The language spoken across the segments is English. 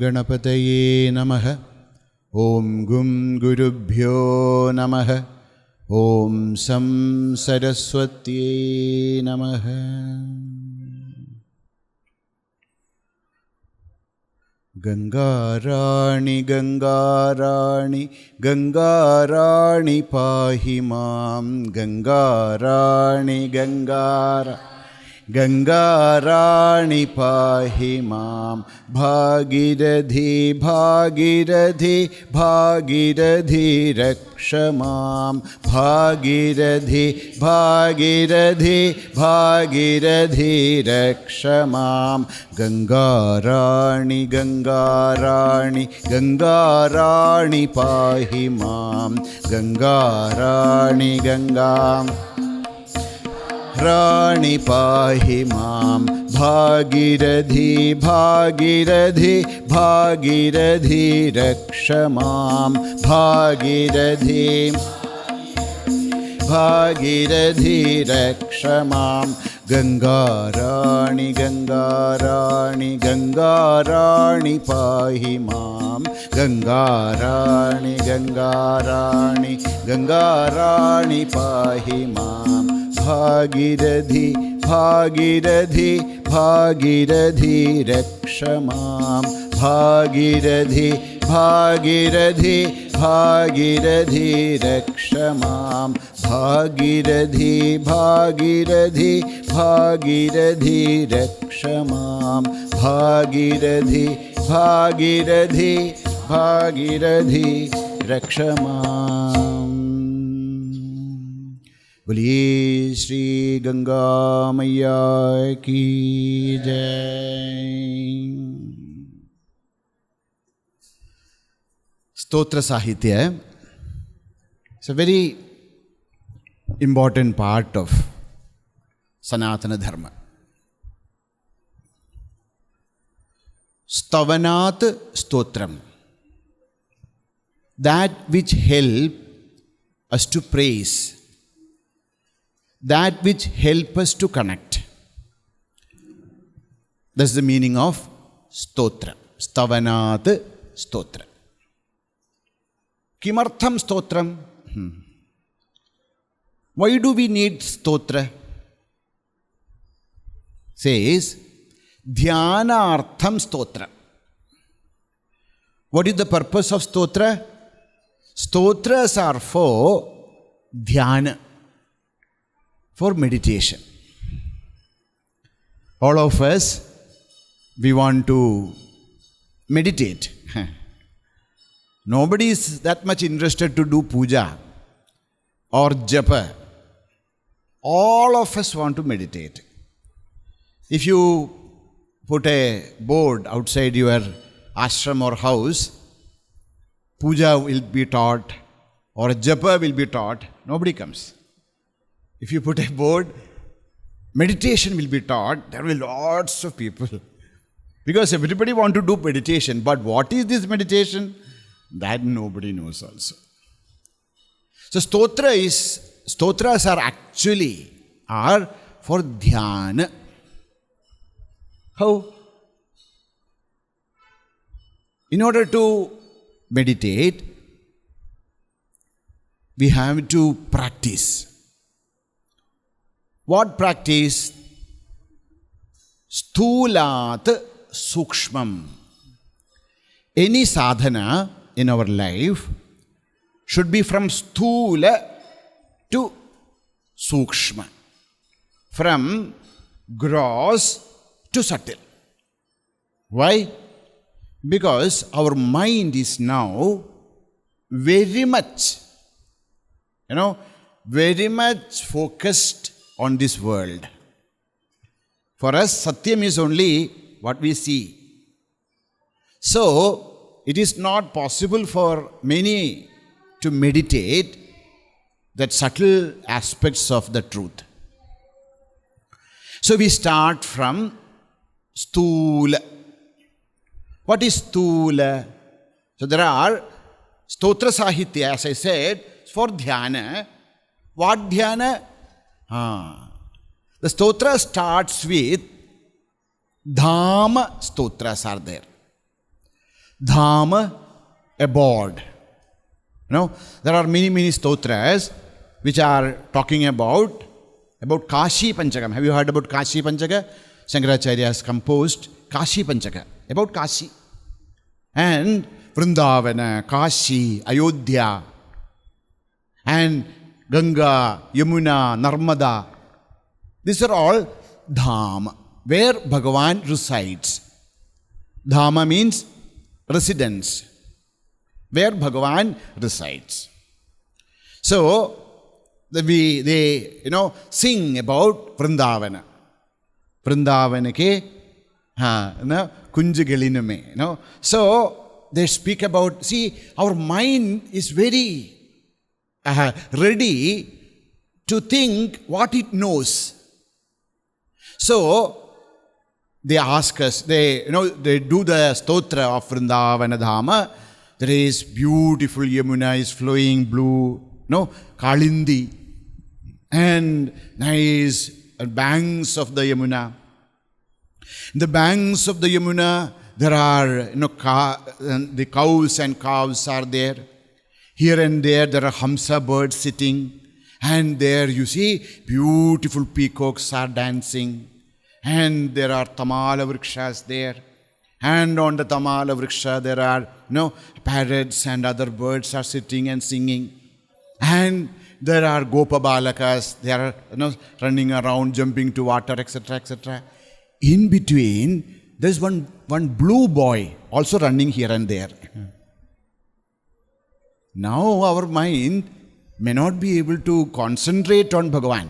Ganapataye Namaha. Om Gum Gurubhyo Namaha. Om Sam Saraswati Namaha. Ganga Rani, Ganga Rani, Ganga Rani Pahi Mam. Ganga Rani, Ganga Rani, Ganga Rani Pahi Mam. Bhagirathi, Bhagirathi, Bhagirathi Raksha Mam. Bhagirathi, Bhagirathi, Bhagirathi Raksha Mam. Ganga Rani, Ganga Rani, Ganga Rani Pahi Mam. Ganga Rani, Ganga Rani Pahi Mam. Bhagirathi, Bhagirathi, Bhagirathi Raksha Mam. Bhagirathi, Bhagirathi Raksha Mam. Ganga Rani, Ganga Rani, Ganga Rani Pahi Mam. Ganga Rani, Ganga Rani, Ganga Rani Pahi Mam. Bhagirathi, Bhagirathi, Bhagirathi Raksha Mam. Bhagirathi, Bhagirathi, Bhagirathi Raksha Mam. Bhagirathi, Bhagirathi, Bhagirathi Raksha Mam. Bhagirathi, Bhagirathi, Bhagirathi Raksha Mam. बोलिए श्री गंगा मैया की जय. Stotra Sahitya is a very important part of Sanatana Dharma. Stavanat Stotram, that which help us to praise, that which help us to connect. That's the meaning of stotra. Stavanat stotra. Kimartham stotram? Why do we need stotra? Says, dhyanartham stotra. What is the purpose of stotra? Stotras are for dhyana, for meditation. All of us, we want to meditate. Nobody is that much interested to do puja or japa. All of us want to meditate. If you put a board outside your ashram or house, puja will be taught or japa will be taught, nobody comes. If you put a board, meditation will be taught, there will be lots of people. Because everybody want to do meditation, but what is this meditation? That nobody knows also. So stotras are actually for dhyana. How? In order to meditate, we have to practice. What practice? Sthulat sukshmam. Any sadhana in our life should be from sthula to sukshma, from gross to subtle. Why? Because our mind is now very much, very much focused on this world. For us, Satyam is only what we see. So, it is not possible for many to meditate that subtle aspects of the truth. So, we start from Sthula. What is Sthula? So, there are Stotra Sahitya, as I said, for dhyana. What dhyana? The stotra starts with Dhama stotras are there. Dhama, abode. There are many stotras which are talking about Kashi Panchakam. Have you heard about Kashi Panchaka? Shankaracharya has composed Kashi Panchaka about Kashi. And Vrindavana, Kashi, Ayodhya, and Ganga, Yamuna, Narmada. These are all Dhama, where Bhagavan resides. Dhama means residence, where Bhagavan resides. So, they sing about Vrindavana. Vrindavana ke kunjageliname. So, they speak about, see, our mind is very ready to think what it knows. So, they ask us, they do the stotra of Vrindavana Dhama. There is beautiful Yamuna is flowing blue, Kalindi, and nice banks of the Yamuna. In the banks of the Yamuna, there are, the cows and calves are there. Here and there are Hamsa birds sitting. And there you see beautiful peacocks are dancing. And there are Tamala Vrikshas there. And on the Tamala Vriksha there are parrots and other birds are sitting and singing. And there are Gopa Balakas, they are running around, jumping to water, etc., etc. In between, there's one blue boy also running here and there. Now our mind may not be able to concentrate on Bhagavan.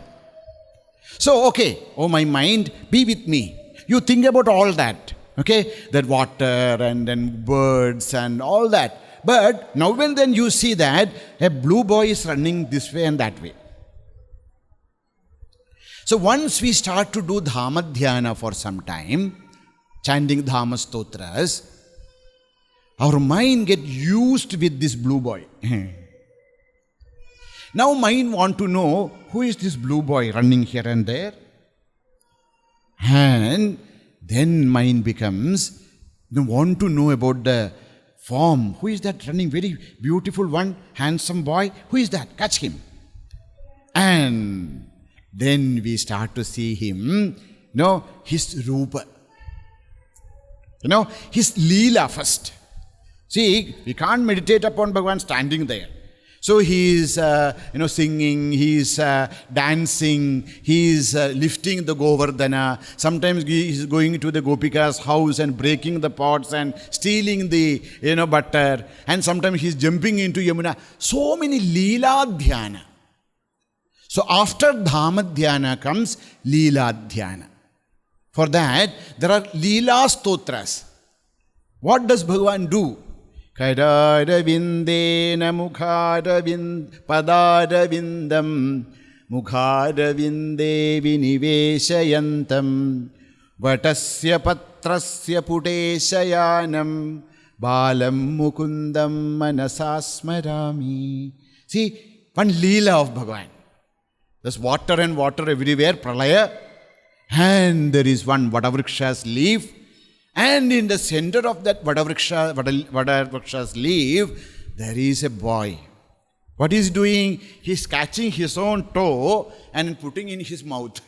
So, okay, my mind, be with me. You think about all that, okay? That water and then birds and all that. But now and then you see that a blue boy is running this way and that way. So once we start to do Dhama Dhyana for some time, chanting Dhama Stotras, our mind gets used with this blue boy. Now mind want to know, who is this blue boy running here and there? And then mind becomes, want to know about the form. Who is that running? Very beautiful one, handsome boy. Who is that? Catch him. And then we start to see him, his Rupa. His Leela first. See, we can't meditate upon Bhagavan standing there. So he is, singing, he is dancing, he is lifting the Govardhana. Sometimes he is going to the Gopika's house and breaking the pots and stealing the, butter. And sometimes he is jumping into Yamuna. So many Leela Dhyana. So after Dhama Dhyana comes Leela Dhyana. For that, there are Leela Stotras. What does Bhagavan do? Kadaravindena padaravindam mukharavinde viniveshayantam vatasya patrasya puteshayanam balam mukundam manasasmarami. See, one Leela of Bhagavan. There's water and water everywhere, pralaya. And there is one Vadavriksha's leaf. And in the center of that Vadavriksha's leaf, there is a boy. What he is doing? He is catching his own toe and putting in his mouth.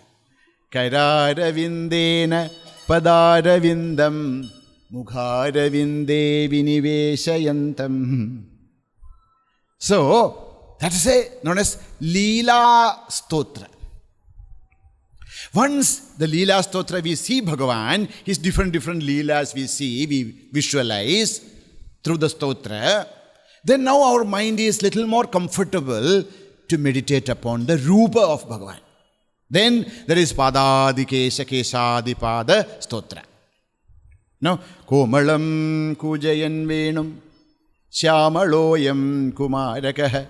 Kairavindena padaravindam mukharavinde viniveshayantam. So, that is known as Leela Stotra. Once the Leela Stotra we see Bhagavan, his different Leelas we see, we visualize through the Stotra, then now our mind is little more comfortable to meditate upon the Rupa of Bhagavan. Then there is Padadikesha Keshadipada Stotra. Now, Komalam Kujayan Venum Shyamaloyam Kumarakah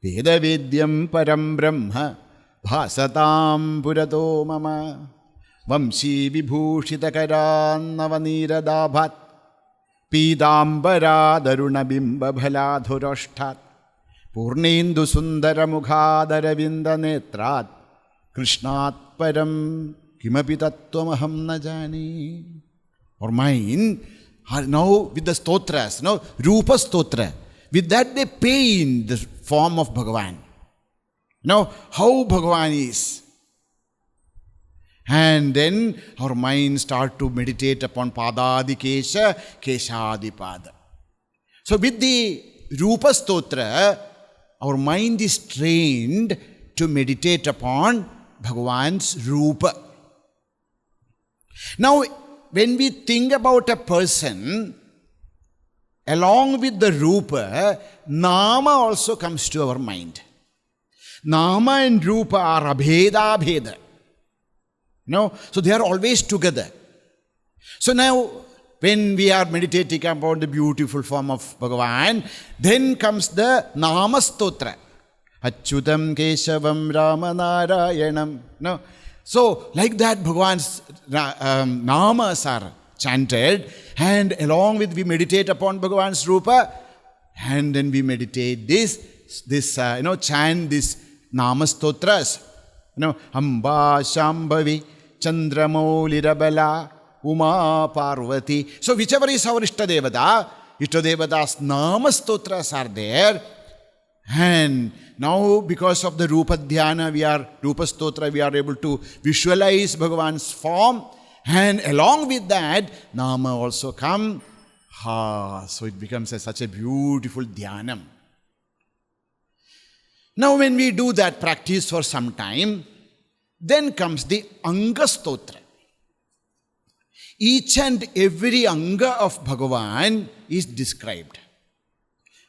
Vedavidyam Param Brahma Bhasatam Purato Mama Vamshi Vibhushitakaran Navaniradaabhat Pidambara Daruna Bimba Bhaladhurashtat Purnendu Sundara Mukhadaravinda Netrat Krishnat Param Kimapi Tattvam Aham Najani. Our mind, Now with the stotras, Rupa Stotra, with that they paint the form of Bhagavan. How Bhagavan is. And then our mind start to meditate upon Padadi Kesha, Keshadi Pada. So with the Rupa Stotra, our mind is trained to meditate upon Bhagavan's Rupa. Now, when we think about a person, along with the Rupa, Nama also comes to our mind. Nama and Rupa are abheda bheda. So they are always together. So now, when we are meditating about the beautiful form of Bhagavan, then comes the Nama Stotra. Achyutam Keshavam Ramanarayanam. So, like that, Bhagavan's namas are chanted, and along with we meditate upon Bhagavan's Rupa, and then we meditate chant this Nama Stotras. Amba Shambhavi Chandramauli Rabala Uma Parvati. So, whichever is our Ishtadevada's Nama Stotras are there. And now, because of the Rupa Dhyana, Rupa Stotra, we are able to visualize Bhagavan's form. And along with that, Nama also come. So it becomes such a beautiful Dhyanam. Now, when we do that practice for some time, then comes the Anga Stotra. Each and every Anga of Bhagavan is described.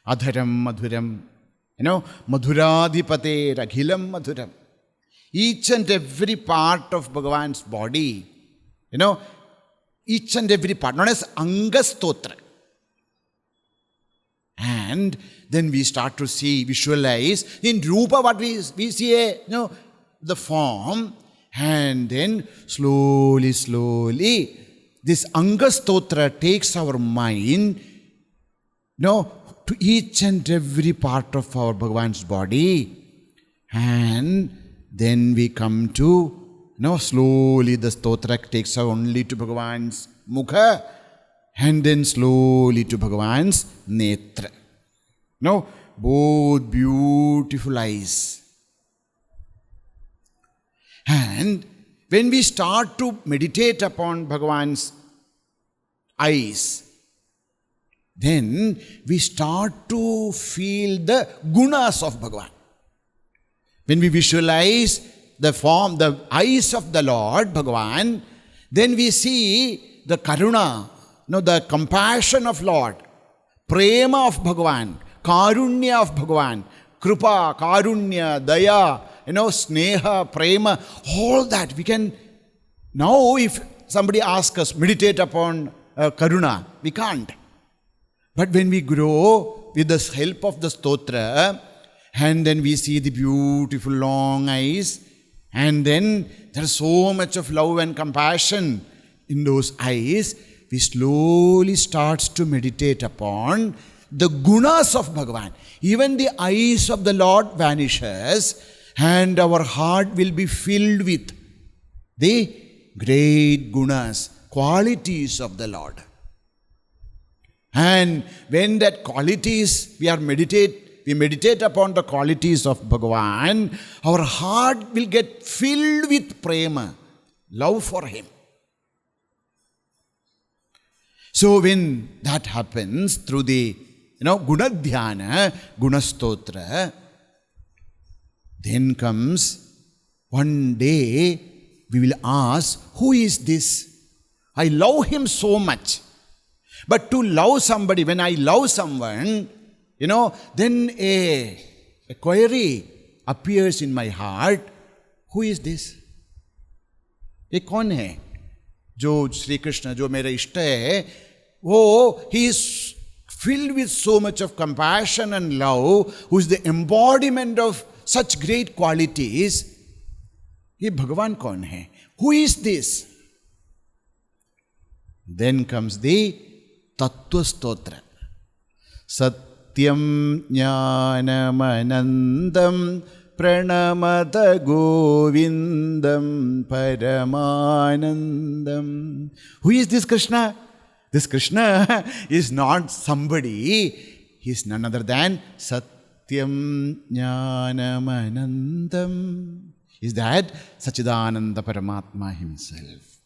Adharam, Madhuram, Madhuradhipate, Raghilam, Madhuram. Each and every part of Bhagavan's body, each and every part, known as Anga Stotra. And then we start to visualize in Rupa what we see, the form, and then slowly, this Anga Stotra takes our mind, to each and every part of our Bhagavan's body, and then we come to, slowly the Stotra takes us only to Bhagavan's Mukha, and then slowly to Bhagavan's Netra. Both beautiful eyes. And when we start to meditate upon Bhagavan's eyes, then we start to feel the gunas of Bhagavan. When we visualize the form, the eyes of the Lord, Bhagavan, then we see the karuna, the compassion of Lord, prema of Bhagavan, karunya of Bhagavan, krupa, karunya, daya, sneha, prema, all that we can. Now if somebody asks us, meditate upon karuna, we can't. But when we grow with the help of the stotra, and then we see the beautiful long eyes, and then there is so much of love and compassion in those eyes, we slowly start to meditate upon the gunas of Bhagavan. Even the eyes of the Lord vanishes, and our heart will be filled with the great gunas, qualities of the Lord. And when that qualities, we meditate upon the qualities of Bhagavan, our heart will get filled with prema, love for Him. So when that happens through the Guna Dhyana, Guna Stotra, then comes one day we will ask, who is this? I love him so much. But to love somebody, when I love someone, then a query appears in my heart. Who is this? ये कौन है? जो Sri Krishna, जो मेरा इष्ट है, he is filled with so much of compassion and love, who is the embodiment of such great qualities. ये भगवान कौन है? Who is this? Then comes the Tattva Stotra. Satyam Jnanamanandam Pranamata Govindam Paramanandam. Who is this Krishna? This Krishna is not somebody, he is none other than Satyam Jnanam Anandam. Is that Sachidananda Paramatma himself.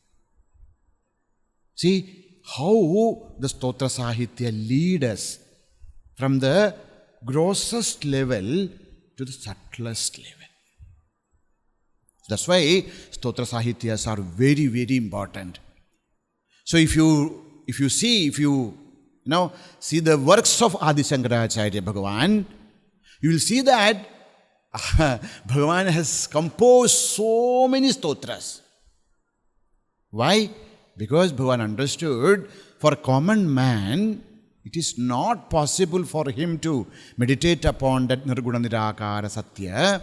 See how the Stotra Sahitya lead us from the grossest level to the subtlest level. That's why Stotra Sahityas are very, very important. So if you see the works of Adi Shankaracharya Bhagavan, you will see that Bhagavan has composed so many stotras. Why? Because Bhagavan understood for a common man, it is not possible for him to meditate upon that Nirguna Nirakara Satya.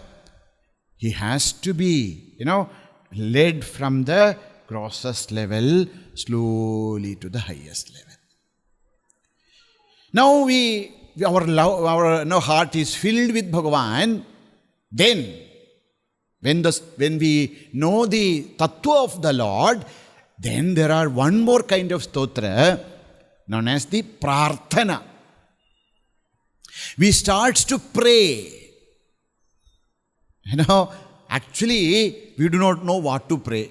He has to be, led from the grossest level slowly to the highest level. Now our heart is filled with Bhagavan. Then, when we know the tattva of the Lord, then there are one more kind of stotra known as the prarthana. We start to pray. Actually, we do not know what to pray.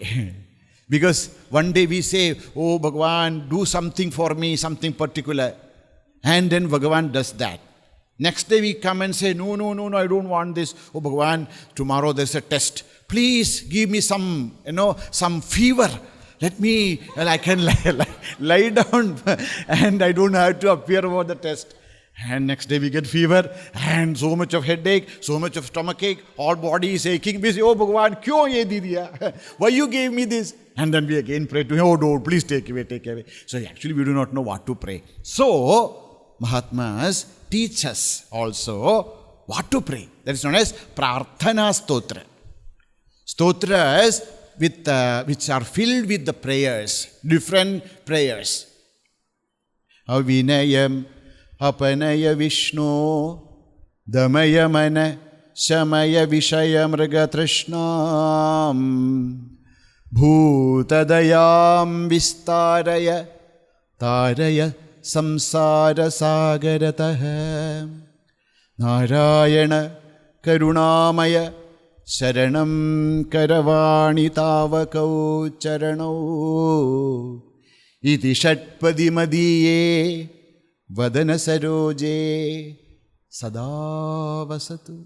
Because one day we say, oh Bhagavan, do something for me, something particular. And then Bhagavan does that. Next day we come and say, no, I don't want this. Oh Bhagavan, tomorrow there's a test. Please give me some fever. I can lie down and I don't have to appear over the test. And next day we get fever and so much of headache, so much of stomachache, all body is aching. We say, oh Bhagavan, kyun ye di diya? Why you gave me this? And then we again pray to him, oh no, please take away. So actually we do not know what to pray. So Mahatmas teach us also what to pray. That is known as Prarthana Stotra. Stotras which are filled with the prayers, different prayers. Avinayam Apanaya Vishnu Damaya Mana Shamaya Vishaya Mrigatrishnam Bhutadayam Vistaraya Taraya Samsara Sagarataha Narayana Karunamaya Sharanam Karavani Tavakau Charanau Iti Shatpadi Madiye Vadana Saroje Sadavasatu.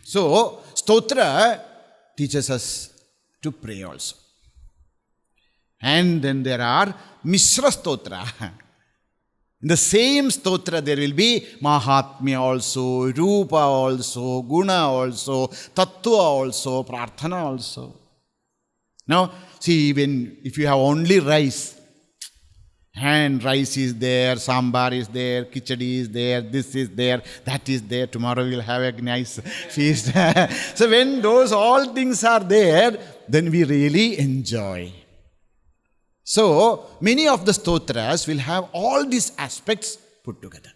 So, Stotra teaches us to pray also. And then there are Mishra Stotra. In the same Stotra there will be Mahatmya also, Rupa also, Guna also, Tattva also, Prarthana also. Now, see, even if you have only rice, and rice is there, sambar is there, khichdi is there, this is there, that is there, tomorrow we'll have a nice feast. So when those all things are there, then we really enjoy. So, many of the stotras will have all these aspects put together.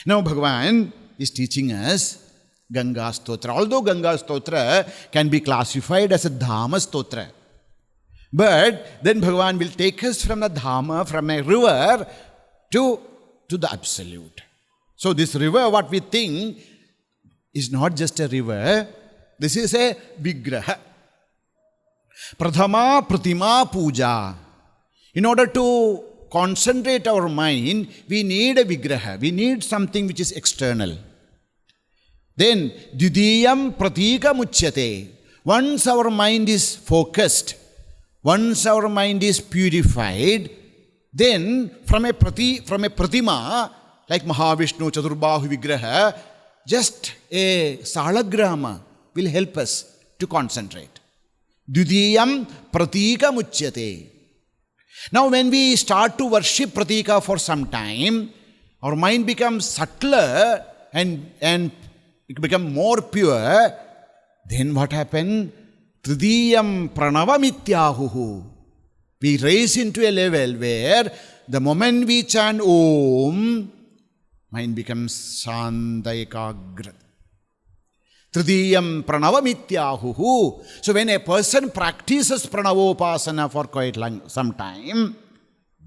Now, Bhagavan is teaching us Ganga Stotra. Although Ganga Stotra can be classified as a Dhamma Stotra, but then Bhagavan will take us from the Dhamma, from a river to the Absolute. So, this river, what we think, is not just a river. This is a Vigraha. Prathama Pratima Puja. In order to concentrate our mind, we need a Vigraha. We need something which is external. Then, Didiyam Pratika Muchyate. Once our mind is focused, once our mind is purified, then from a Pratima, like Mahavishnu, Chaturbahu Vigraha, just a Salagrama will help us to concentrate. Dudiyam pratika muchyate. Now when we start to worship pratika for some time, our mind becomes subtler and it becomes more pure. Then what happened? Tridiyam pranavamityahuhu. We raise into a level where the moment we chant Om, mind becomes Shanta Ekagra. Tridiyam pranavamityahuhu. So when a person practices pranavopasana for quite some time,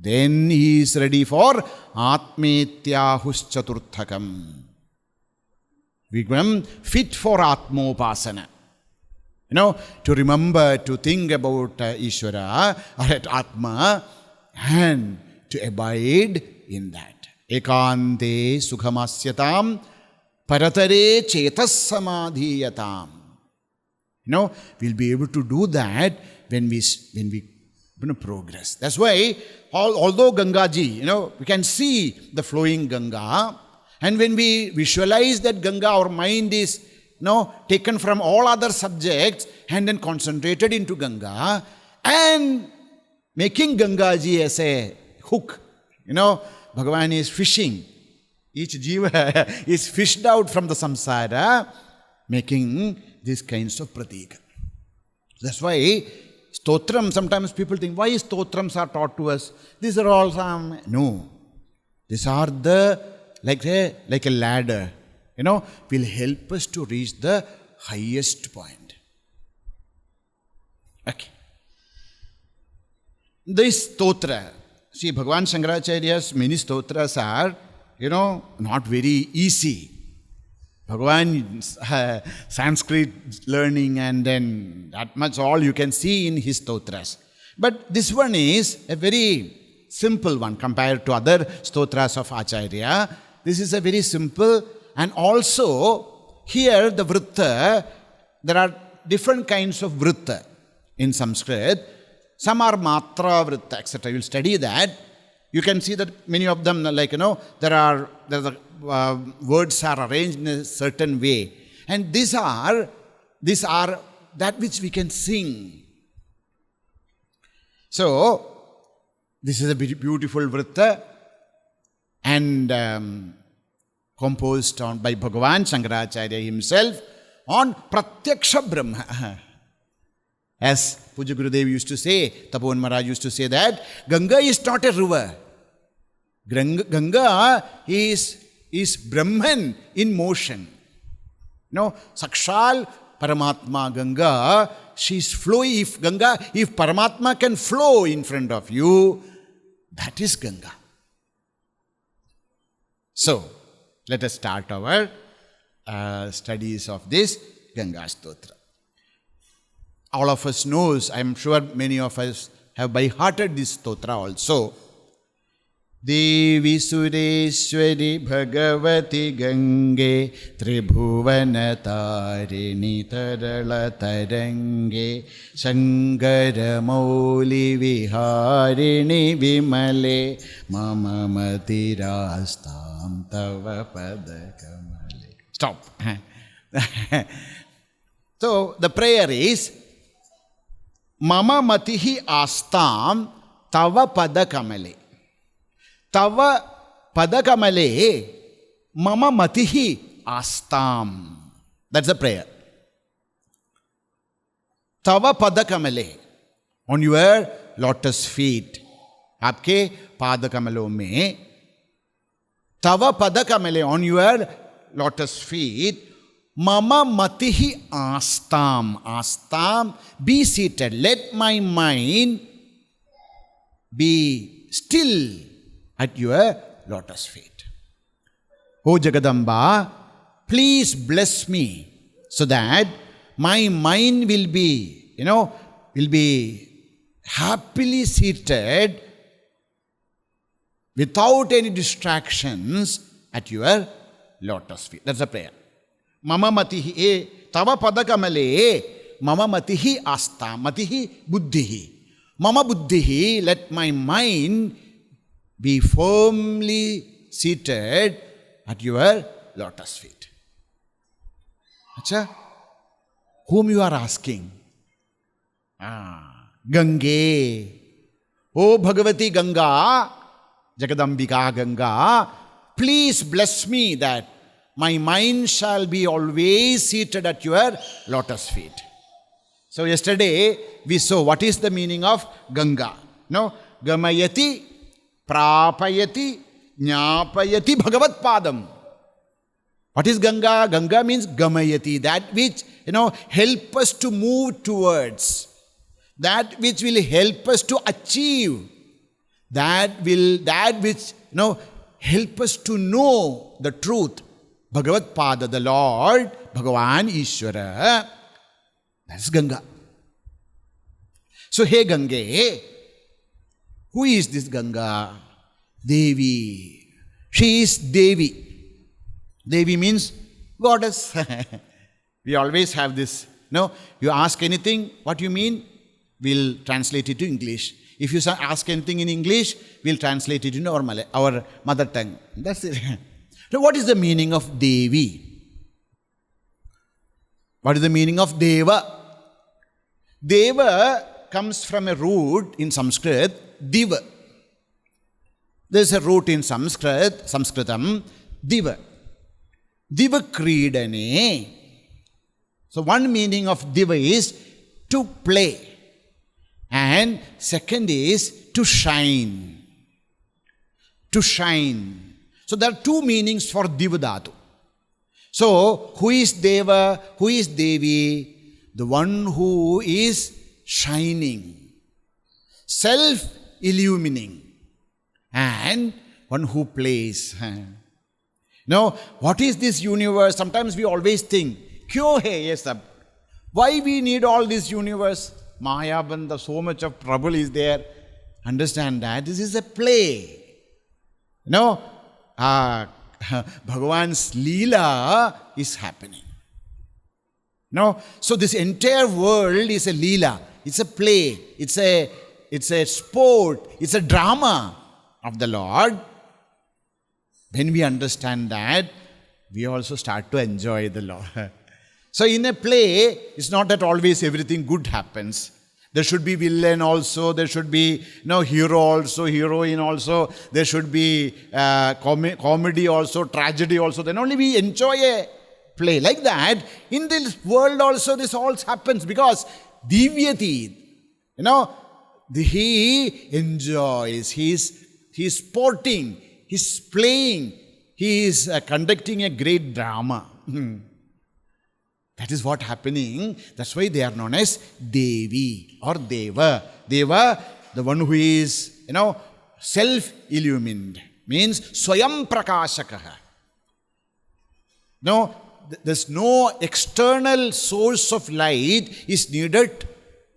then he is ready for atmetyahus chaturthakam. We become fit for atmopasana. To remember, to think about Ishvara or at Atma and to abide in that. Ekante sukhamasyatam paratare chetas samadhiyatam. We'll be able to do that when we progress. That's why, although Gangaji, we can see the flowing Ganga, and when we visualize that Ganga, our mind is taken from all other subjects and then concentrated into Ganga and making Gangaji as a hook. Bhagavan is fishing. Each jiva is fished out from the samsara, making these kinds of pratika. That's why stotram, sometimes people think, why stotrams are taught to us? These are all some... No. These are like a ladder. Will help us to reach the highest point. Okay. This stotra, see, Bhagavan Shankaracharya's many stotras are, not very easy. Bhagavan's Sanskrit learning and then that much all you can see in his stotras. But this one is a very simple one compared to other stotras of Acharya. This is a very simple. And also, here the vritta, there are different kinds of vritta in Sanskrit. Some are matra vritta, etc. You'll study that. You can see that many of them, the words are arranged in a certain way. And these are that which we can sing. So, this is a beautiful vritta and composed by Bhagavan Shankaracharya himself on Pratyaksha Brahma. As Puja Gurudev used to say, Tapovan Maharaj used to say that Ganga is not a river. Ganga is Brahman in motion. Sakshal Paramatma Ganga, she is flowing. If Paramatma can flow in front of you, that is Ganga. So, let us start our studies of this Ganga Stotra. All of us knows, I am sure many of us have by hearted this stotra also. Devi Sureshwari Bhagavati Gange Tribhuvana Tarini Tarala Tarange Shankara Mauli Viharini Vimale Mama Matirastam Tava Padakamale. Stop. So the prayer is Mama Matihi Astam Tava Padakamale. Tava Padakamale Mama Matihi Astam. That's the prayer. Tava Padakamale. On your lotus feet. Aapke Padakamalon mein. Tava Padakamale. On your lotus feet. Mama Matihi Astam. Astam. Be seated. Let my mind be still at your lotus feet. O Jagadamba, please bless me so that my mind will be, happily seated without any distractions at your lotus feet. That's a prayer. Mama matihi tava padakamale mama matihi asta matihi buddhihi. Mama buddhihi, let my mind be firmly seated at your lotus feet. Acha? Whom you are asking? Gange. Oh Bhagavati Ganga, Jagadambika Ganga, please bless me that my mind shall be always seated at your lotus feet. So yesterday we saw what is the meaning of Ganga. No? Gamayati, Prapayati, Jnapayati Bhagavat Padam. What is Ganga? Ganga means gamayati, that which, help us to move towards, that which will help us to achieve, that which, help us to know the truth. Bhagavat Pada, the Lord, Bhagavan Ishvara. That's Ganga. So, hey Gange, who is this Ganga? Devi. She is Devi. Devi means goddess. We always have this. You ask anything, what you mean? We'll translate it to English. If you ask anything in English, we'll translate it into our mother tongue. That's it. So what is the meaning of Devi? What is the meaning of Deva? Deva comes from a root in Sanskrit, Diva. There is a root in Sanskritam, Diva. Diva Kridane. So one meaning of Diva is to play. And second is to shine. To shine. So there are two meanings for Diva Dhatu. So who is Deva? Who is Devi? The one who is shining, self-illumining, and one who plays. Now, what is this universe? Sometimes we always think, Kyo hai ye sab? Why we need all this universe? Maya Bandha, so much of trouble is there. Understand that this is a play. Bhagavan's Leela is happening. So this entire world is a Leela. It's a play. It's a sport. It's a drama of the Lord. When we understand that, we also start to enjoy the Lord. So in a play, it's not that always everything good happens. There should be villain also. There should be hero also, heroine also. There should be comedy also, tragedy also. Then only we enjoy a play. Like that, in this world also this all happens because Divyati, he enjoys, he's sporting, he's playing, he is conducting a great drama. That is what happening. That's why they are known as Devi or Deva. Deva, the one who is, self-illumined, means Swayam Prakashakaha. There's no external source of light is needed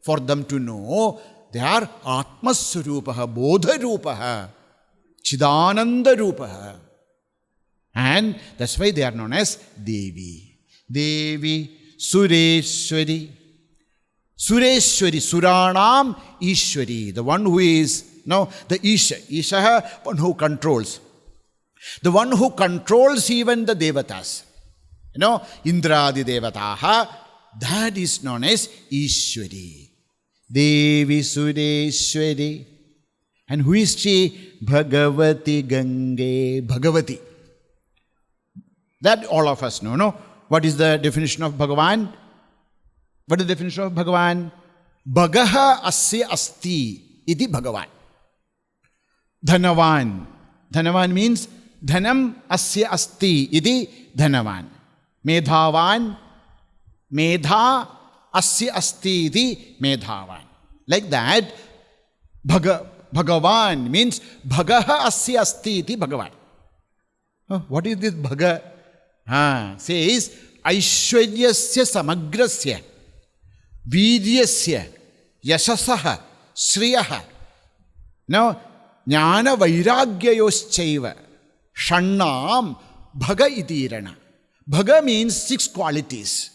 for them to know. They are Atmasvarupaha, Bodharupaha, Chidananda Rupaha. And that's why they are known as Devi. Devi, Sureshwari. Sureshwari, Suranam Ishwari. The one who is, the Isha. Isha, one who controls. The one who controls even the Devatas. Indradi Devataha, that is known as Ishwari. Devi Sureshwari. And who is she? Bhagavati Gange. Bhagavati. That all of us know, What is the definition of Bhagavan? What is the definition of Bhagavan? Bhagaha asya asti iti Bhagavan. Dhanavan. Dhanavan means dhanam asya asti iti Dhanavan. Medhavan. Medha asya asti iti Medhavan. Like that, Bhagavan means Bhagaha asya asti iti Bhagavan. What is this Bhaga? Says Aishwaryasya Samagrasya Vidyasya Yashasaha Shriyaha. Now, Jnana Vairagyayoschaiva Shannam Bhaga itirana. Bhaga means 6 qualities.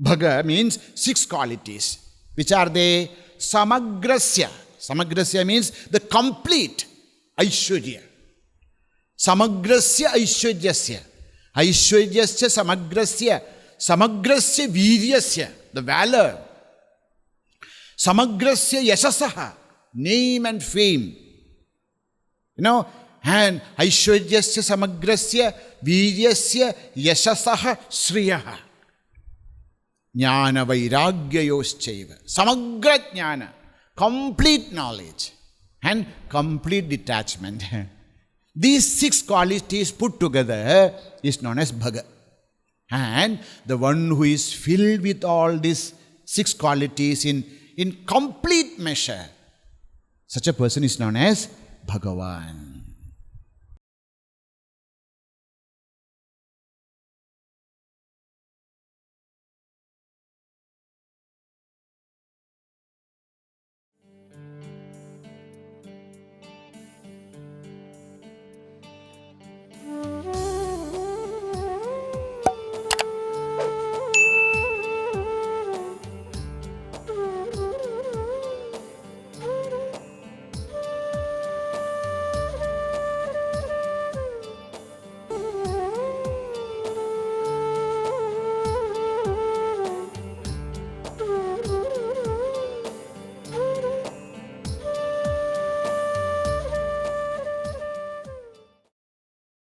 Bhaga means 6 qualities. Which are they? Samagrasya. Samagrasya means the complete Aishwarya. Samagrasya Aishwaryasya. Aishwaryasya Samagrasya. Samagrasya Viryasya. The valor. Samagrasya Yashasaha. Name and fame. And Aishwaryasya Samagrasya Viryasya Yashasaha Shriyaha. Jnana Vairagyayoschaiva. Samagra Jnana. Complete knowledge. And complete detachment. These 6 qualities put together is known as Bhaga. And the one who is filled with all these 6 qualities in complete measure, such a person is known as Bhagavan.